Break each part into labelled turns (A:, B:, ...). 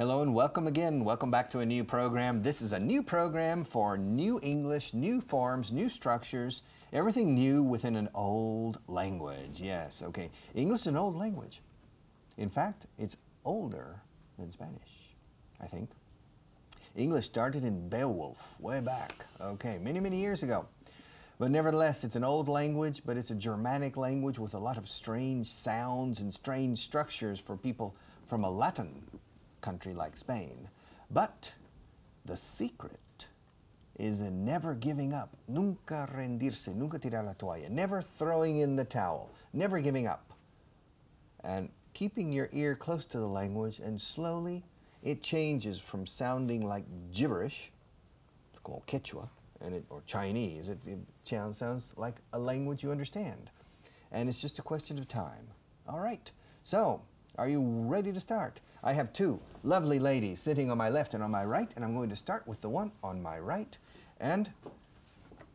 A: Hello and welcome again. Welcome back to a new program. This is a new program for new English, new forms, new structures, everything new within an old language. Yes, okay. English is an old language. In fact, it's older than Spanish, I think. English started in Beowulf, way back, okay, many, many years ago. But nevertheless, it's an old language, but it's a Germanic language with a lot of strange sounds and strange structures for people from a Latin country like Spain. But the secret is in never giving up. Nunca rendirse, nunca tirar la toalla. Never throwing in the towel, never giving up. And keeping your ear close to the language, and slowly it changes from sounding like gibberish, it's called Quechua, or Chinese. It sounds like a language you understand. And it's just a question of time. All right, so are you ready to start? I have two lovely ladies sitting on my left and on my right, and I'm going to start with the one on my right. And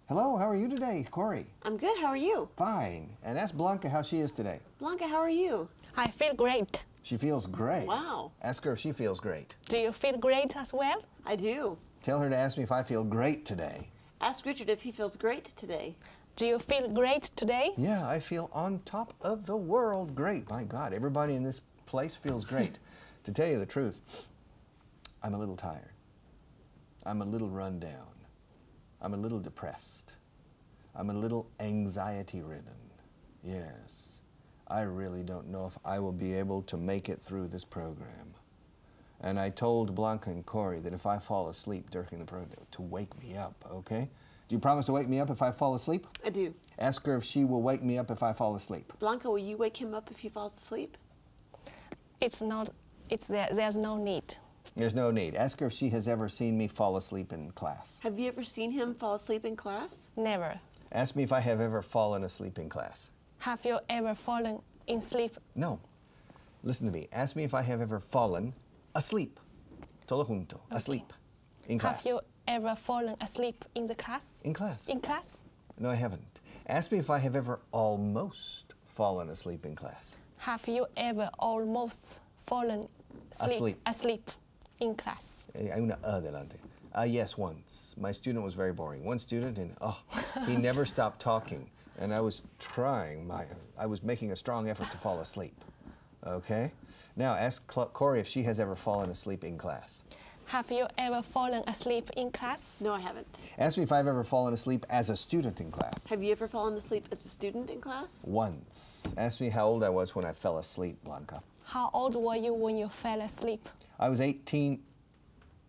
A: hello, how are you today, Corey?
B: I'm good, how are you?
A: Fine. And ask Blanca how she is today.
B: Blanca, how are you?
C: I feel great.
A: She feels great.
B: Wow.
A: Ask her if she feels great.
C: Do you feel great as well?
B: I do.
A: Tell her to ask me if I feel great today.
B: Ask Richard if he feels great today.
C: Do you feel great today?
A: Yeah, I feel on top of the world great. My God, everybody in this place feels great. To tell you the truth, I'm a little tired. I'm a little run down. I'm a little depressed. I'm a little anxiety-ridden. Yes, I really don't know if I will be able to make it through this program. And I told Blanca and Corey that if I fall asleep during the program, to wake me up, okay? Do you promise to wake me up if I fall asleep?
B: I do.
A: Ask her if she will wake me up if I fall asleep.
B: Blanca, will you wake him up if he falls asleep?
C: There's no need.
A: There's no need. Ask her if she has ever seen me fall asleep in class.
B: Have you ever seen him fall asleep in class?
C: Never.
A: Ask me if I have ever fallen asleep in class.
C: Have you ever fallen in sleep?
A: No. Listen to me. Ask me if I have ever fallen asleep. Todo junto.
C: Okay.
A: Asleep. In class.
C: Have you ever fallen asleep in the class?
A: In class.
C: In class?
A: No, I haven't. Ask me if I have ever almost fallen asleep in class.
C: Have you ever almost fallen asleep in class?
A: Hay una adelante. Yes, once. My student was very boring. One student, and he never stopped talking. And I was I was making a strong effort to fall asleep. Okay? Now, ask Corey if she has ever fallen asleep in class.
C: Have you ever fallen asleep in class?
B: No, I haven't.
A: Ask me if I've ever fallen asleep as a student in class.
B: Have you ever fallen asleep as a student in class?
A: Once. Ask me how old I was when I fell asleep, Blanca.
C: How old were you when you fell asleep?
A: I was 18.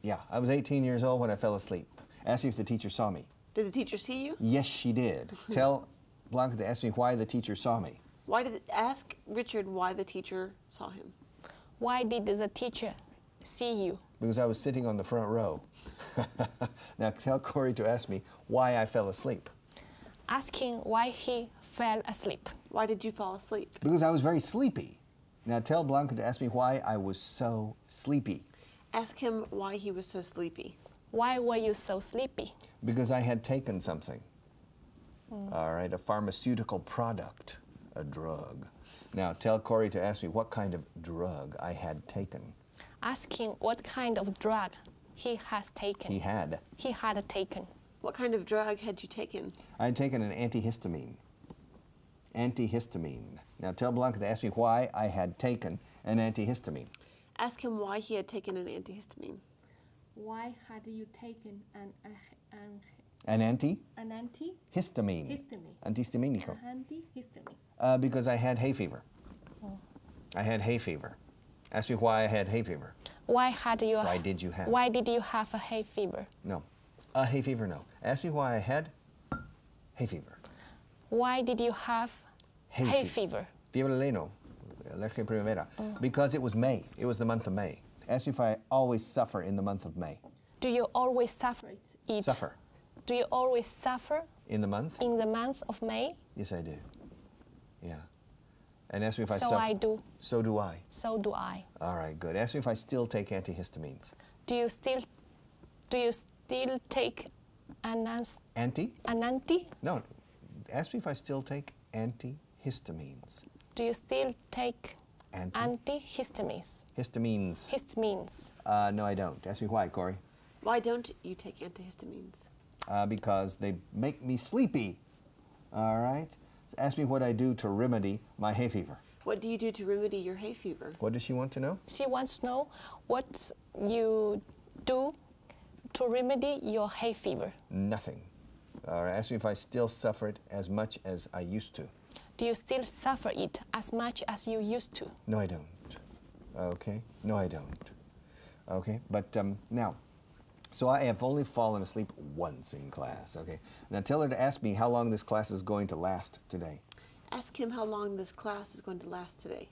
A: Yeah, I was 18 years old when I fell asleep. Ask me if the teacher saw me.
B: Did the teacher see you?
A: Yes, she did. Tell Blanca to ask me why the teacher saw me.
B: Ask Richard why the teacher saw him.
C: Why did the teacher see you?
A: Because I was sitting on the front row. Now tell Corey to ask me why I fell asleep.
C: Asking why he fell asleep.
B: Why did you fall asleep?
A: Because I was very sleepy. Now tell Blanca to ask me why I was so sleepy.
B: Ask him why he was so sleepy.
C: Why were you so sleepy?
A: Because I had taken something. All right, a pharmaceutical product, a drug. Now tell Corey to ask me what kind of drug I had taken.
C: Asking what kind of drug he has taken.
A: He had.
C: He had taken.
B: What kind of drug had you taken?
A: I had taken an antihistamine. Antihistamine. Now tell Blanca to ask me why I had taken an antihistamine.
B: Ask him why he had taken an antihistamine.
C: Why had you taken an
A: antihistamine?
C: Histamine.
A: Antihistamínico.
C: Antihistamine.
A: Because I had hay fever. I had hay fever. Ask me why I had hay fever.
C: Why did you have a hay fever?
A: No. Hay fever, no. Ask me why I had hay fever.
C: Why did you have hay fever?
A: Fiebre leno, alergia primavera. Because it was May. It was the month of May. Ask me if I always suffer in the month of May.
C: Do you always suffer?
A: Suffer.
C: Do you always suffer?
A: In the month?
C: In the month of May?
A: Yes, I do. Yeah. And ask me if I suffer.
C: So I do.
A: So do I.
C: So do I.
A: All right, good. Ask me if I still take antihistamines.
C: Do you still take
A: Anti?
C: anti?
A: No. Ask me if I still take antihistamines.
C: Do you still take Antihistamines.
A: Histamines.
C: Histamines.
A: No, I don't. Ask me why, Corey.
B: Why don't you take antihistamines?
A: Because they make me sleepy. All right? So ask me what I do to remedy my hay fever.
B: What do you do to remedy your hay fever?
A: What does she want to know?
C: She wants to know what you do to remedy your hay fever.
A: Nothing. All right, ask me if I still suffer it as much as I used to.
C: Do you still suffer it as much as you used to?
A: No, I don't. Okay? No, I don't. Okay? But now, so I have only fallen asleep once in class. Okay? Now tell her to ask me how long this class is going to last today.
B: Ask him how long this class is going to last today.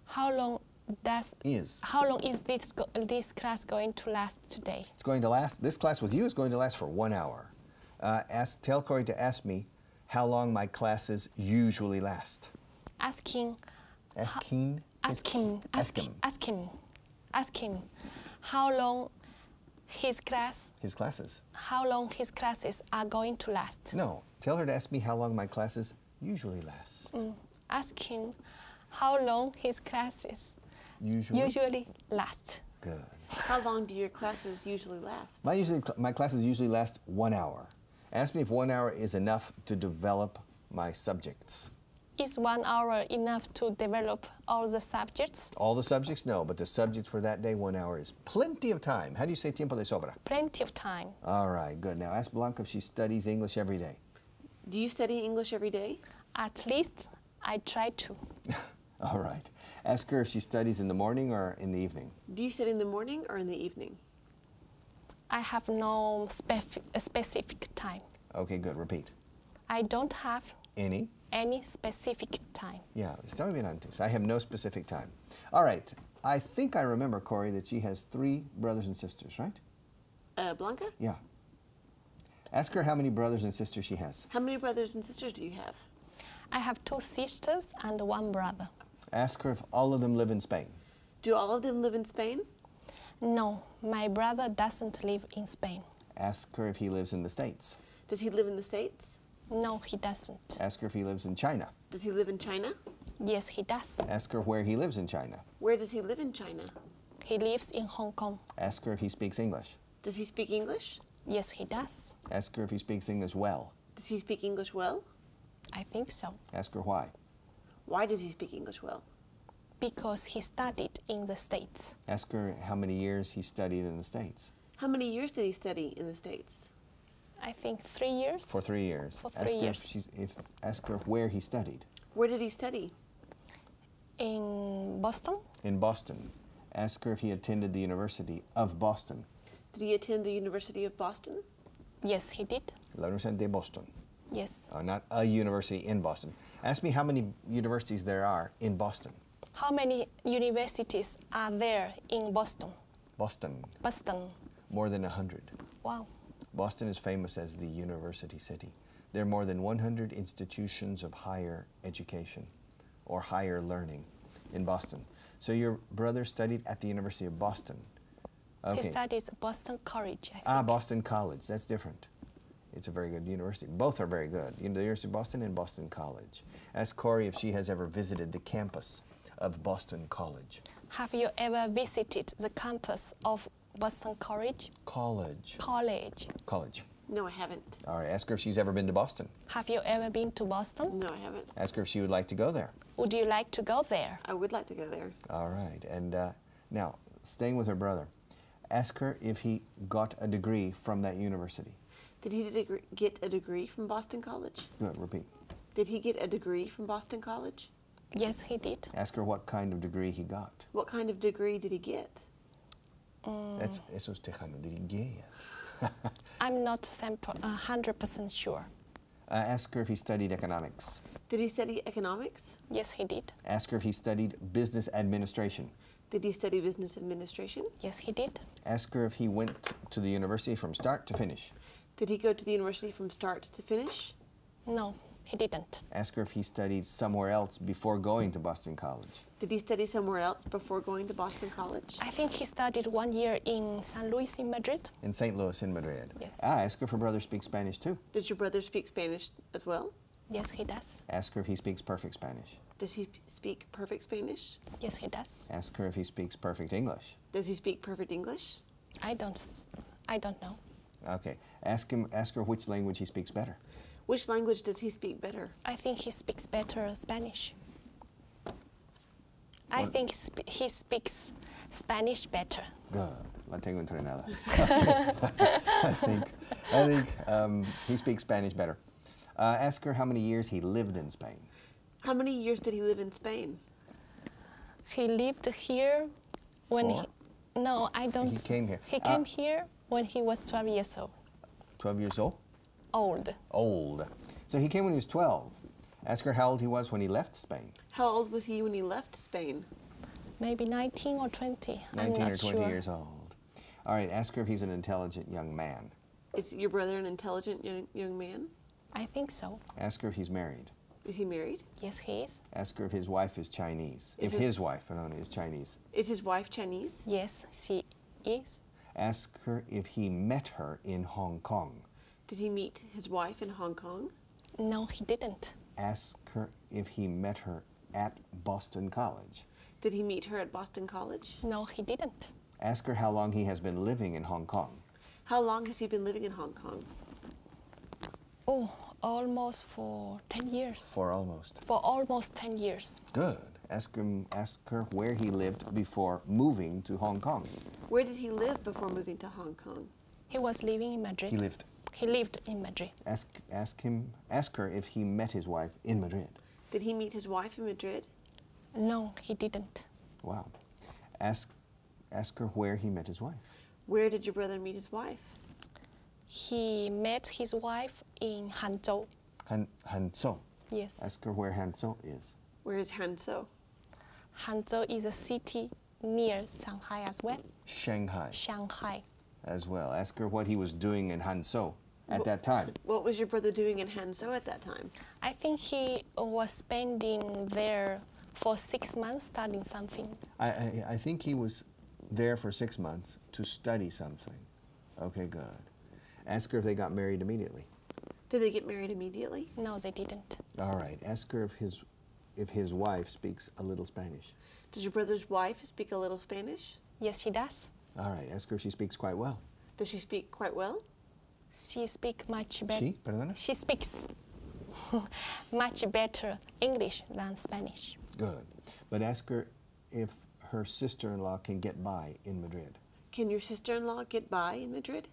C: How long is this class going to last today?
A: It's going to last, this class with you is going to last for 1 hour. Tell Corey to ask me how long my classes usually last.
C: Ask him how long his classes are going to last.
A: No, tell her to ask me how long my classes usually last.
C: Ask him how long his classes usually last.
A: Good.
B: How long do your classes usually last?
A: My classes usually last 1 hour. Ask me if 1 hour is enough to develop my subjects.
C: Is 1 hour enough to develop all the subjects?
A: All the subjects? No, but the subject for that day, 1 hour is plenty of time. How do you say tiempo de sobra?
C: Plenty of time.
A: All right, good. Now ask Blanca if she studies English every day.
B: Do you study English every day?
C: At least I try to.
A: All right. Ask her if she studies in the morning or in the evening.
B: Do you study in the morning or in the evening?
C: I have no specific time.
A: Okay, good. Repeat.
C: I don't have
A: any
C: specific time.
A: Yeah, está bien antes. I have no specific time. All right. I think I remember, Corey, that she has 3 brothers and sisters, right?
B: Blanca?
A: Yeah. Ask her how many brothers and sisters she has.
B: How many brothers and sisters do you have?
C: I have 2 sisters and 1 brother.
A: Ask her if all of them live in Spain.
B: Do all of them live in Spain?
C: No, my brother doesn't live in Spain.
A: Ask her if he lives in the States.
B: Does he live in the States?
C: No, he doesn't.
A: Ask her if he lives in China.
B: Does he live in China?
C: Yes, he does.
A: Ask her where he lives in China.
B: Where does he live in China?
C: He lives in Hong Kong.
A: Ask her if he speaks English.
B: Does he speak English?
C: Yes, he does.
A: Ask her if he speaks English well.
B: Does he speak English well?
C: I think so.
A: Ask her why.
B: Why does he speak English well?
C: Because he studied in the States.
A: Ask her how many years he studied in the States.
B: How many years did he study in the States?
C: I think 3 years.
A: For 3 years.
C: For 3 years.
A: Ask her where he studied.
B: Where did he study?
C: In Boston.
A: In Boston. Ask her if he attended the University of Boston.
B: Did he attend the University of Boston?
C: Yes, he did.
A: La Universidad de Boston.
C: Yes.
A: Not a university in Boston. Ask me how many universities there are in Boston.
C: How many universities are there in Boston?
A: Boston.
C: Boston.
A: More than 100.
C: Wow.
A: Boston is famous as the university city. There are more than 100 institutions of higher education or higher learning in Boston. So your brother studied at the University of Boston. Okay.
C: He studies Boston College, I think.
A: Boston College. That's different. It's a very good university. Both are very good. The University of Boston and Boston College. Ask Corey if she has ever visited the campus of Boston College.
C: Have you ever visited the campus of Boston College?
A: College.
B: No, I haven't.
A: All right. Ask her if she's ever been to Boston.
C: Have you ever been to Boston?
B: No, I haven't.
A: Ask her if she would like to go there.
C: Would you like to go there?
B: I would like to go there.
A: All right. And now, staying with her brother, ask her if he got a degree from that university.
B: Did he get a degree from Boston College?
A: Good. Repeat.
B: Did he get a degree from Boston College?
C: Yes, he did.
A: Ask her what kind of degree he got.
B: What kind of degree did he get?
A: Eso es tejano, diriguea.
C: I'm not 100% sure.
A: Ask her if he studied economics.
B: Did he study economics?
C: Yes, he did.
A: Ask her if he studied business administration.
B: Did he study business administration?
C: Yes, he did.
A: Ask her if he went to the university from start to finish.
B: Did he go to the university from start to finish?
C: No, he didn't.
A: Ask her if he studied somewhere else before going to Boston College.
B: Did he study somewhere else before going to Boston College?
C: I think he studied 1 year in San Luis in Madrid.
A: In St. Louis in Madrid.
C: Yes.
A: Ask her if her brother speaks Spanish too.
B: Did your brother speak Spanish as well?
C: Yes, he does.
A: Ask her if he speaks perfect Spanish.
B: Does he speak perfect Spanish?
C: Yes, he does.
A: Ask her if he speaks perfect English.
B: Does he speak perfect English?
C: I don't know.
A: Okay. Ask her which language he speaks better.
B: Which language does he speak better?
C: I think he speaks better Spanish. I think he speaks Spanish better.
A: Good. La tengo entrenada. I think he speaks Spanish better. Ask her how many years he lived in Spain.
B: How many years did he live in Spain?
C: He lived here when
A: 4?
C: No, I don't.
A: He came here.
C: He came here when he was 12 years old.
A: 12 years old?
C: Old.
A: Old. So he came when he was 12. Ask her how old he was when he left Spain.
B: How old was he when he left Spain?
C: Maybe 19 or 20.
A: 19
C: I'm
A: or
C: not
A: 20
C: sure.
A: years old. All right, ask her if he's an intelligent young man.
B: Is your brother an intelligent young man?
C: I think so.
A: Ask her if he's married.
B: Is he married?
C: Yes, he is.
A: Ask her if his wife is Chinese.
B: Is
A: If his wife, is Chinese.
B: Is his wife Chinese?
C: Yes, she is.
A: Ask her if he met her in Hong Kong.
B: Did he meet his wife in Hong Kong?
C: No, he didn't.
A: Ask her if he met her at Boston College.
B: Did he meet her at Boston College?
C: No, he didn't.
A: Ask her how long he has been living in Hong Kong.
B: How long has he been living in Hong Kong?
C: Oh, almost for 10 years.
A: For almost.
C: For almost 10 years.
A: Good. Ask her where he lived before moving to Hong Kong.
B: Where did he live before moving to Hong Kong?
C: He was living in Madrid.
A: He
C: lived in Madrid.
A: Ask her if he met his wife in Madrid.
B: Did he meet his wife in Madrid?
C: No, he didn't.
A: Wow. Ask her where he met his wife.
B: Where did your brother meet his wife?
C: He met his wife in Hangzhou.
A: Hangzhou.
C: Yes.
A: Ask her where Hangzhou is.
B: Where is Hangzhou?
C: Hangzhou is a city near Shanghai as well.
A: Shanghai
C: Shanghai.
A: as well. Ask her what he was doing in Hangzhou at that time.
B: What was your brother doing in Hangzhou at that time?
C: I think he was spending there for 6 months studying something.
A: I think he was there for 6 months to study something. Okay, good. Ask her if they got married immediately.
B: Did they get married immediately?
C: No, they didn't.
A: All right. Ask her if his wife speaks a little Spanish.
B: Does your brother's wife speak a little Spanish?
C: Yes, he does.
A: All right. Ask her if she speaks quite well.
B: Does she speak quite well?
C: She speaks much better.
A: She? Perdona?
C: She speaks much better English than Spanish.
A: Good. But ask her if her sister-in-law can get by in Madrid.
B: Can your sister-in-law get by in Madrid?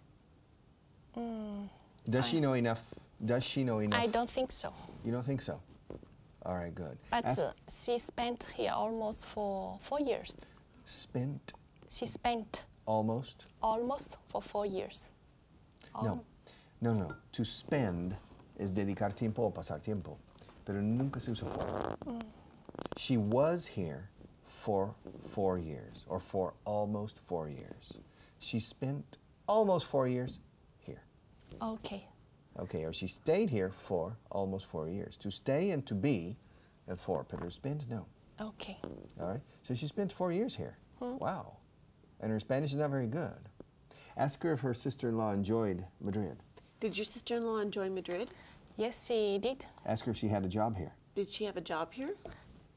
A: Does she know enough? Does she know enough?
C: I don't think so.
A: You don't think so? All right, good.
C: But she spent here almost for 4 years.
A: Spent
C: She spent
A: almost?
C: almost for 4 years.
A: No. To spend es dedicar tiempo o pasar tiempo. Pero nunca se usa for. She was here for 4 years, or for almost 4 years. She spent almost 4 years here.
C: Okay.
A: Okay, or she stayed here for almost 4 years. To stay and to be, and for, pero spend, no.
C: Okay.
A: All right, so she spent 4 years here. Wow. And her Spanish is not very good. Ask her if her sister-in-law enjoyed Madrid.
B: Did your sister-in-law enjoy Madrid?
C: Yes, she did.
A: Ask her if she had a job here.
B: Did she have a job here?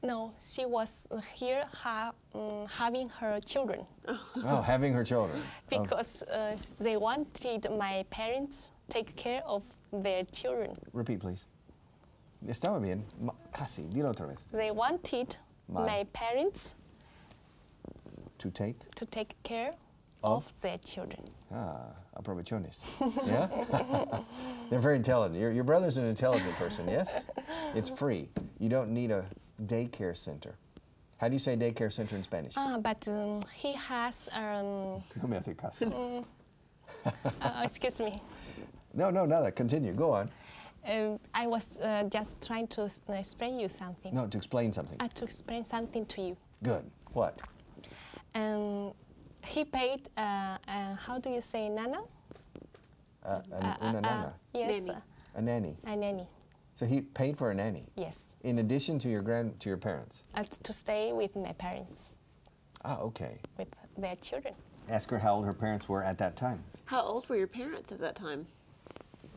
C: No, she was here having her children
A: Oh, having her children.
C: because they wanted my parents take care of their children.
A: Repeat, please. Estaba bien. Casi. Dilo otra vez.
C: They wanted my parents
A: To take?
C: to take care of their children.
A: Aprovechones. Yeah? They're very intelligent. Your brother's an intelligent person, yes? It's free. You don't need a daycare center. How do you say daycare center in Spanish?
C: But he has,
A: No me hace caso.
C: excuse me.
A: No, nada. Continue. Go on.
C: I was just trying to explain you something.
A: No, to explain something.
C: To explain something to you.
A: Good. What?
C: He paid, how do you say nana?
A: Una nana.
C: Yes.
B: Nanny.
A: A nanny.
C: A nanny.
A: So he paid for a nanny?
C: Yes.
A: In addition to your parents?
C: To stay with my parents,
A: Okay.
C: with their children.
A: Ask her how old her parents were at that time.
B: How old were your parents at that time?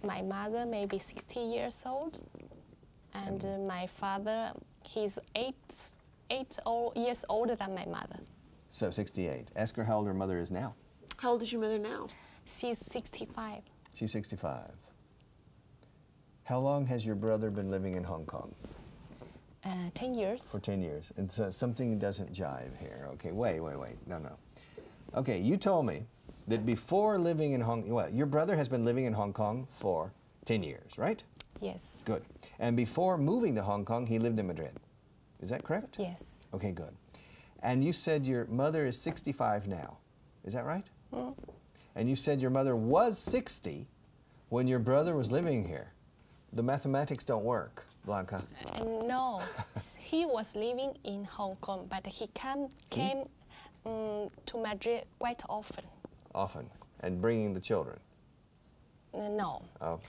C: My mother maybe 60 years old. And my father, he's eight years older than my mother.
A: So 68. Ask her how old her mother is now.
B: How old is your mother now?
C: She's 65.
A: She's 65. How long has your brother been living in Hong Kong?
C: 10 years.
A: For 10 years. And so something doesn't jive here. Okay, wait. No. Okay, you told me that before living in Hong Kong, well, your brother has been living in Hong Kong for 10 years, right?
C: Yes.
A: Good. And before moving to Hong Kong, he lived in Madrid. Is that correct?
C: Yes.
A: Okay, good. And you said your mother is 65 now. Is that right?
C: Mm.
A: And you said your mother was 60 when your brother was living here. The mathematics don't work, Blanca.
C: No, he was living in Hong Kong, but he came to Madrid quite often.
A: Often. And bringing the children?
C: No.
A: Oh.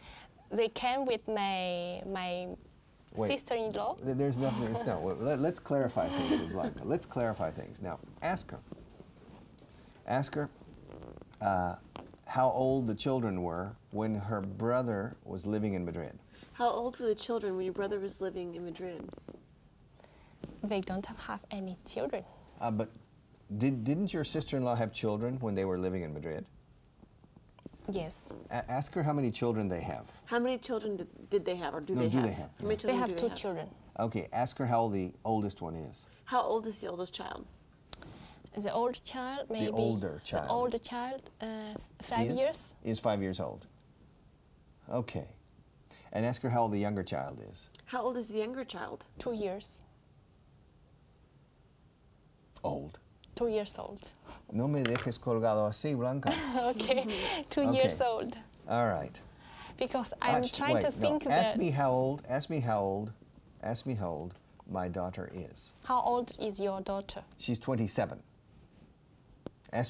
C: They came with my sister-in-law.
A: There's nothing. It's not. Let's clarify things with Blanca. Let's clarify things. Now, ask her. Ask her how old the children were when her brother was living in Madrid.
B: How old were the children when your brother was living in Madrid?
C: They don't have any children.
A: But didn't your sister-in-law have children when they were living in Madrid?
C: Yes.
A: Ask her how many children they have.
B: How many children did they have, or do they have?
A: Do they have?
B: How many
C: They
B: children
C: have
B: do
C: two children.
A: Okay, ask her how old the oldest one is.
B: How old is the oldest child?
C: The old child, maybe.
A: The older child.
C: The older child, 5 years.
A: Is 5 years old. Okay. And ask her how old the younger child is.
B: How old is the younger child?
C: 2 years.
A: Old.
C: 2 years old.
A: No me dejes colgado así, Blanca.
C: Okay, 2 years old.
A: All right.
C: Because I'm trying to think that.
A: Ask me how old my daughter is.
C: How old is your daughter?
A: She's 27.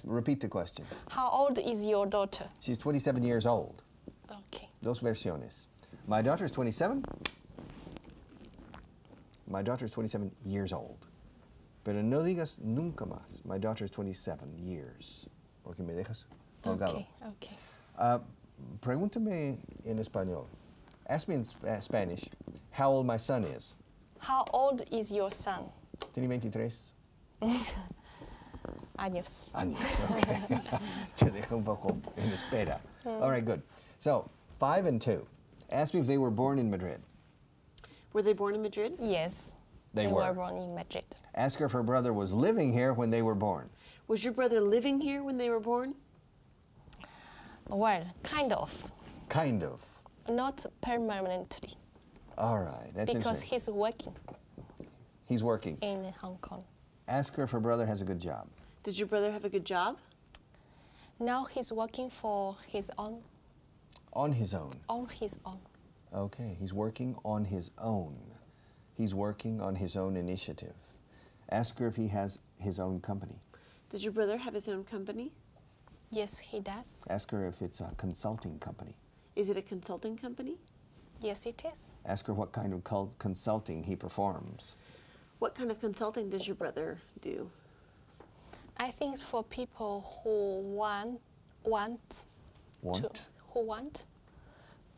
A: Repeat the question.
C: How old is your daughter?
A: She's 27 years old.
C: Okay.
A: Dos versiones. My daughter is 27. My daughter is 27 years old. Pero no digas nunca más. My daughter is 27 years. Porque me dejas colgado.
C: Okay.
A: Pregúntame en español. Ask me in Spanish how old my son is.
C: How old is your son?
A: Tiene 23
C: años.
A: Okay. Te dejo un poco en espera. All right, good. So, 5 and 2. Ask me if they were born in Madrid.
B: Were they born in Madrid?
C: Yes.
A: They
C: were
A: were
C: born in Madrid.
A: Ask her if her brother was living here when they were born.
B: Was your brother living here when they were born?
C: Well, kind of.
A: Kind of.
C: Not permanently.
A: All right, that's
C: because
A: interesting.
C: he's working.
A: He's working.
C: In Hong Kong.
A: Ask her if her brother has a good job.
B: Did your brother have a good job?
C: Now he's working for his own.
A: On his own.
C: On his own.
A: Okay, he's working on his own. He's working on his own initiative. Ask her if he has his own company.
B: Does your brother have his own company?
C: Yes, he does.
A: Ask her if it's a consulting company.
B: Is it a consulting company?
C: Yes, it is.
A: Ask her what kind of consulting he performs.
B: What kind of consulting does your brother do?
C: I think it's for people who want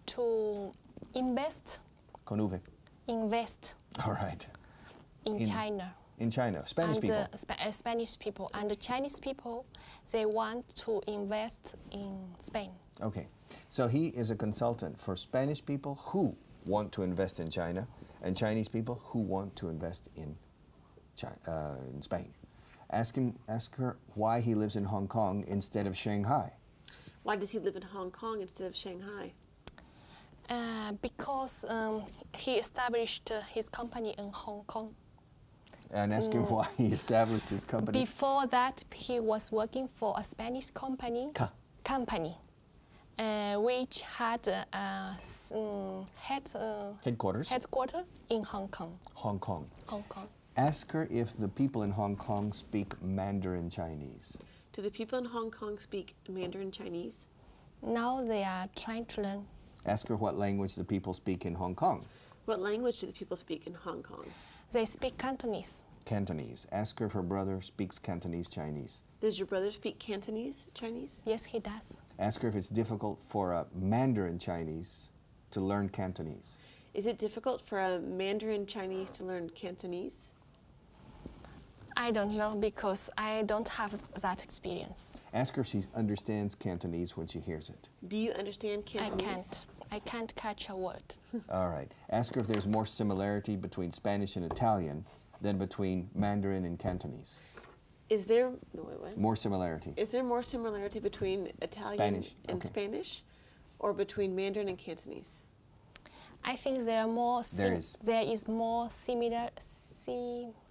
C: to invest.
A: Con V.
C: Invest.
A: All right.
C: In China.
A: In China, Spanish people.
C: Spanish people and the Chinese people, they want to invest in Spain.
A: Okay, so he is a consultant for Spanish people who want to invest in China and Chinese people who want to invest in Spain. Ask her why he lives in Hong Kong instead of Shanghai.
B: Why does he live in Hong Kong instead of Shanghai?
C: Because he established his company in Hong Kong.
A: And ask him why he established his company.
C: Before that, he was working for a Spanish company, which had headquarters in Hong Kong.
A: Hong Kong.
C: Hong Kong.
A: Ask her if the people in Hong Kong speak Mandarin Chinese.
B: Do the people in Hong Kong speak Mandarin Chinese?
C: Now they are trying to learn.
A: Ask her what language the people speak in Hong Kong.
B: What language do the people speak in Hong Kong?
C: They speak Cantonese.
A: Cantonese. Ask her if her brother speaks Cantonese Chinese.
B: Does your brother speak Cantonese Chinese?
C: Yes, he does.
A: Ask her if it's difficult for a Mandarin Chinese to learn Cantonese.
B: Is it difficult for a Mandarin Chinese to learn Cantonese?
C: I don't know because I don't have that experience.
A: Ask her if she understands Cantonese when she hears it.
B: Do you understand Cantonese?
C: I can't catch a word.
A: All right. Ask her if there's more similarity between Spanish and Italian than between Mandarin and Cantonese.
B: Is there no wait, what?
A: More similarity.
B: Is there more similarity between Italian
A: Spanish,
B: and
A: okay.
B: Spanish, or between Mandarin and Cantonese?
C: I think there are more.
A: There is
C: more similar.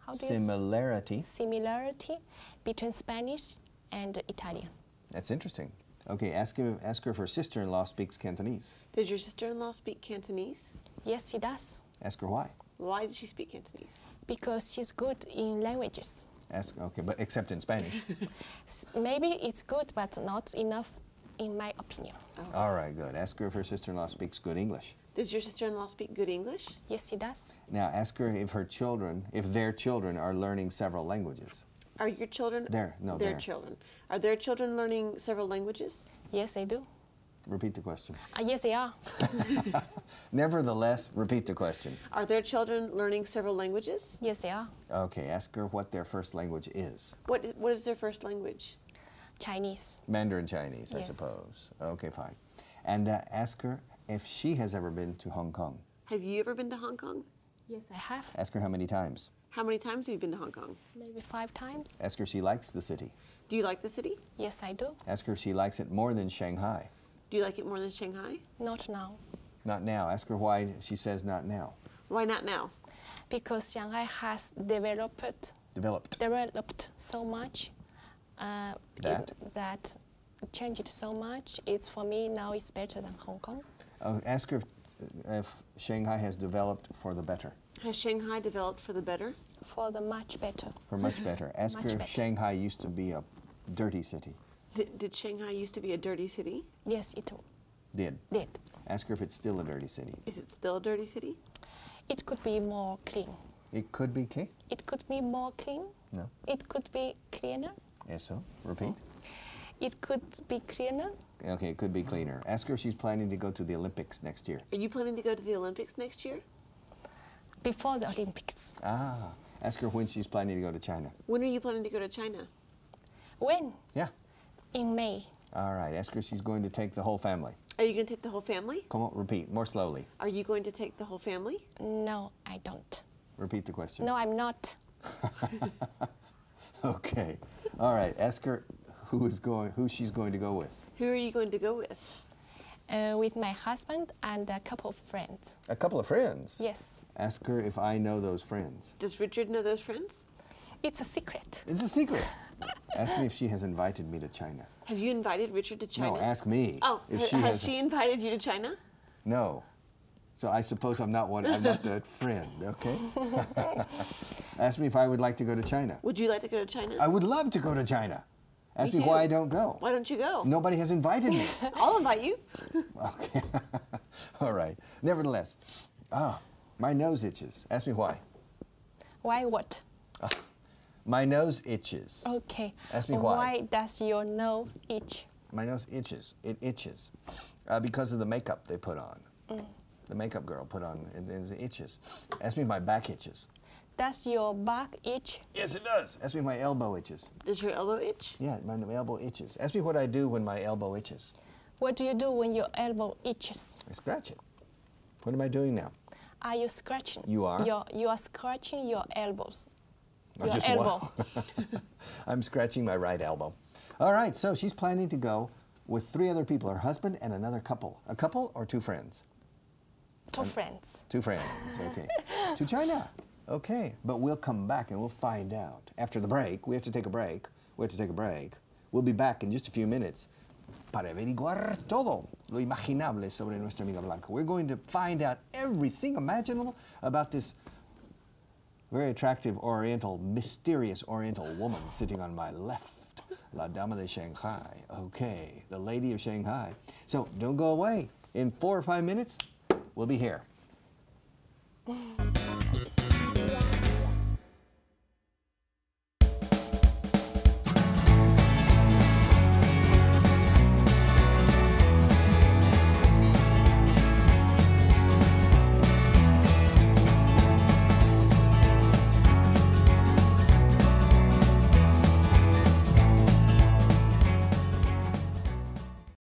C: How do you
A: Similarity.
C: Similarity between Spanish and Italian.
A: That's interesting. Okay, ask her if her sister-in-law speaks Cantonese.
B: Does your sister-in-law speak Cantonese?
C: Yes, she does.
A: Ask her why.
B: Why does she speak Cantonese?
C: Because she's good in languages.
A: Okay, but except in Spanish.
C: Maybe it's good, but not enough, in my opinion.
B: Oh.
A: All right, good. Ask her if her sister-in-law speaks good English.
B: Does your sister-in-law speak good English?
C: Yes, she does.
A: Now, ask her if their children are learning several languages.
B: Are your children?
A: Their
B: children. Are their children learning several languages?
C: Yes, they do.
A: Repeat the question.
C: Yes, they are.
A: Nevertheless, repeat the question.
B: Are their children learning several languages?
C: Yes, they are.
A: Okay, ask her what their first language is.
B: What is their first language?
C: Chinese.
A: Mandarin Chinese, I
C: Yes.
A: suppose. Okay, fine. And ask her if she has ever been to Hong Kong.
B: Have you ever been to Hong Kong?
C: Yes, I have.
A: Ask her how many times.
B: How many times have you been to Hong Kong?
C: Maybe 5 times.
A: Ask her if she likes the city.
B: Do you like the city?
C: Yes, I do.
A: Ask her if she likes it more than Shanghai.
B: Do you like it more than Shanghai?
C: Not now.
A: Not now. Ask her why she says not now.
B: Why not now?
C: Because Shanghai has developed so much that changed so much. It's for me now it's better than Hong Kong.
A: Ask her if Shanghai has developed for the better.
B: Has Shanghai developed for the better?
C: For the much better.
A: For much better. Ask
C: Much
A: her if
C: better.
A: Shanghai used to be a dirty city.
B: Did Shanghai used to be a dirty city?
C: Yes, it
A: Did.
C: did.
A: Ask her if it's still a dirty city.
B: Is it still a dirty city?
C: It could be more clean.
A: It could be key.
C: It could be more clean.
A: No.
C: It could be cleaner.
A: Eso. Repeat.
C: It could be cleaner.
A: Okay, it could be cleaner. Ask her if she's planning to go to the Olympics next year.
B: Are you planning to go to the Olympics next year?
C: Before the Olympics.
A: Ah. Ask her when she's planning to go to China.
B: When are you planning to go to China?
C: When?
A: Yeah.
C: In May.
A: All right. Ask her if she's going to take the whole family.
B: Are you going to take the whole family?
A: Come on, repeat. More slowly.
B: Are you going to take the whole family?
C: No, I don't.
A: Repeat the question.
C: No, I'm not.
A: Okay. All right. Ask her who she's going to go with.
B: Who are you going to go with?
C: With my husband and a couple of friends.
A: A couple of friends.
C: Yes.
A: Ask her if I know those friends.
B: Does Richard know those friends?
C: It's a secret.
A: It's a secret. Ask me if she has invited me to China.
B: Have you invited Richard to China?
A: No, ask me.
B: Oh,
A: if
B: has she invited you to China?
A: No. So I suppose I'm not that friend, okay? Ask me if I would like to go to China.
B: Would you like to go to China?
A: I would love to go to China. Ask me
B: too.
A: why I don't go.
B: Why don't you go?
A: Nobody has invited me.
B: I'll invite you.
A: Okay. All right. Nevertheless, my nose itches. Ask me why.
C: Why what?
A: My nose itches.
C: Okay.
A: Ask me why.
C: Why does your nose itch?
A: My nose itches. It itches because of the makeup they put on. The makeup girl put on, and it itches. Ask me if my back itches.
C: Does your back itch?
A: Yes, it does. Ask me if my elbow itches.
B: Does your elbow itch?
A: Yeah, my elbow itches. Ask me what I do when my elbow itches.
C: What do you do when your elbow itches?
A: I scratch it. What am I doing now?
C: Are you scratching?
A: You are?
C: You are scratching your elbows.
A: Oh,
C: Your
A: just
C: elbow.
A: one. I'm scratching my right elbow. All right, so she's planning to go with 3 other people, her husband and another couple. A couple or 2 friends?
C: 2 friends.
A: 2 friends, okay. To China. Okay, but we'll come back and we'll find out. After the break, we have to take a break. We'll be back in just a few minutes para averiguar todo lo imaginable sobre nuestra amiga Blanca. We're going to find out everything imaginable about this very attractive Oriental, mysterious Oriental woman sitting on my left. La Dama de Shanghai. Okay, the Lady of Shanghai. So don't go away. In 4 or 5 minutes, we'll be here.